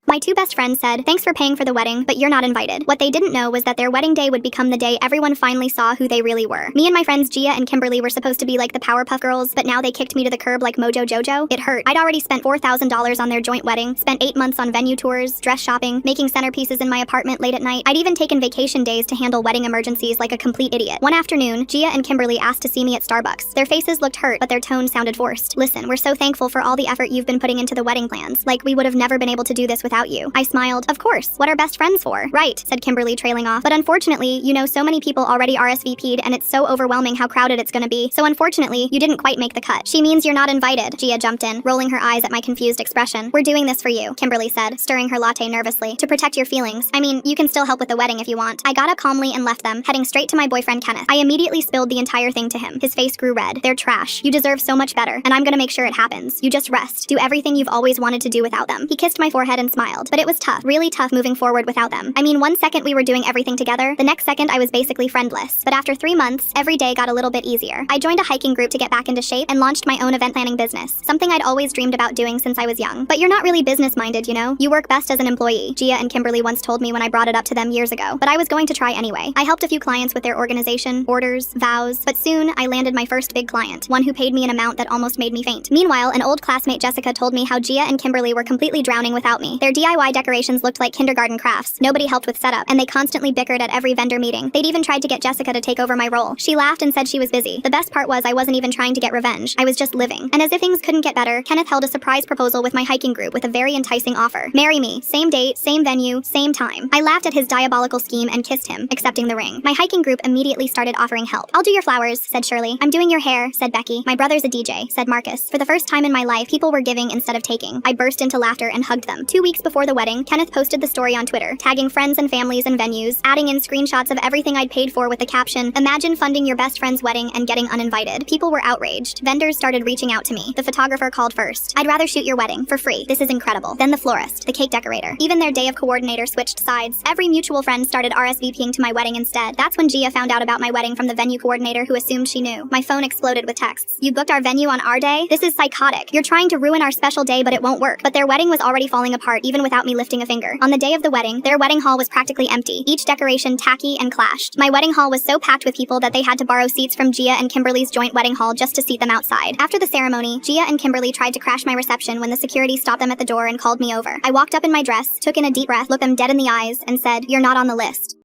My two best friends said, "Thanks for paying for the wedding, but you're not invited." What they didn't know was that their wedding day would become the day everyone finally saw who they really were. Me and my friends Gia and Kimberly were supposed to be like the Powerpuff Girls, but now they kicked me to the curb like Mojo Jojo. It hurt. I'd already spent $4,000 on their joint wedding, spent 8 months on venue tours, dress shopping, making centerpieces in my apartment late at night. I'd even taken vacation days to handle wedding emergencies like a complete idiot. One afternoon, Gia and Kimberly asked to see me at Starbucks. Their faces looked hurt, but their tone sounded forced. "Listen, we're so thankful for all the effort you've been putting into the wedding plans. Like, we would have never been able to do this without you." I smiled. "Of course, what are best friends for?" "Right," said Kimberly, trailing off. "But unfortunately, you know, so many people already RSVP'd and it's so overwhelming how crowded it's gonna be. So unfortunately, you didn't quite make the cut." "She means you're not invited," Gia jumped in, rolling her eyes at my confused expression. "We're doing this for you," Kimberly said, stirring her latte nervously. "To protect your feelings. I mean, you can still help with the wedding if you want." I got up calmly and left them, heading straight to my boyfriend Kenneth. I immediately spilled the entire thing to him. His face grew red. "They're trash. You deserve so much better, and I'm gonna make sure it happens. You just rest. Do everything you've always wanted to do without them." He kissed my forehead and smiled. But it was tough, really tough moving forward without them. I mean, one second we were doing everything together, the next second I was basically friendless. But after 3 months, every day got a little bit easier. I joined a hiking group to get back into shape and launched my own event planning business, something I'd always dreamed about doing since I was young. "But you're not really business-minded, you know? You work best as an employee," Gia and Kimberly once told me when I brought it up to them years ago. But I was going to try anyway. I helped a few clients with their organization, orders, vows, but soon I landed my first big client, one who paid me an amount that almost made me faint. Meanwhile, an old classmate Jessica told me how Gia and Kimberly were completely drowning without me. Their DIY decorations looked like kindergarten crafts. Nobody helped with setup, and they constantly bickered at every vendor meeting. They'd even tried to get Jessica to take over my role. She laughed and said she was busy. The best part was I wasn't even trying to get revenge. I was just living. And as if things couldn't get better, Kenneth held a surprise proposal with my hiking group with a very enticing offer. "Marry me. Same date, same venue, same time." I laughed at his diabolical scheme and kissed him, accepting the ring. My hiking group immediately started offering help. "I'll do your flowers," said Shirley. "I'm doing your hair," said Becky. "My brother's a DJ," said Marcus. For the first time in my life, people were giving instead of taking. I burst into laughter and hugged them. 2 weeks before the wedding, Kenneth posted the story on Twitter, tagging friends and families and venues, adding in screenshots of everything I'd paid for with the caption, "Imagine funding your best friend's wedding and getting uninvited." People were outraged. Vendors started reaching out to me. The photographer called first. "I'd rather shoot your wedding for free. This is incredible." Then the florist, the cake decorator. Even their day of coordinator switched sides. Every mutual friend started RSVPing to my wedding instead. That's when Gia found out about my wedding from the venue coordinator who assumed she knew. My phone exploded with texts. "You booked our venue on our day? This is psychotic. You're trying to ruin our special day, but it won't work." But their wedding was already falling apart even without me lifting a finger. On the day of the wedding, their wedding hall was practically empty, each decoration tacky and clashed. My wedding hall was so packed with people that they had to borrow seats from Gia and Kimberly's joint wedding hall just to seat them outside. After the ceremony, Gia and Kimberly tried to crash my reception when the security stopped them at the door and called me over. I walked up in my dress, took in a deep breath, looked them dead in the eyes, and said, "You're not on the list."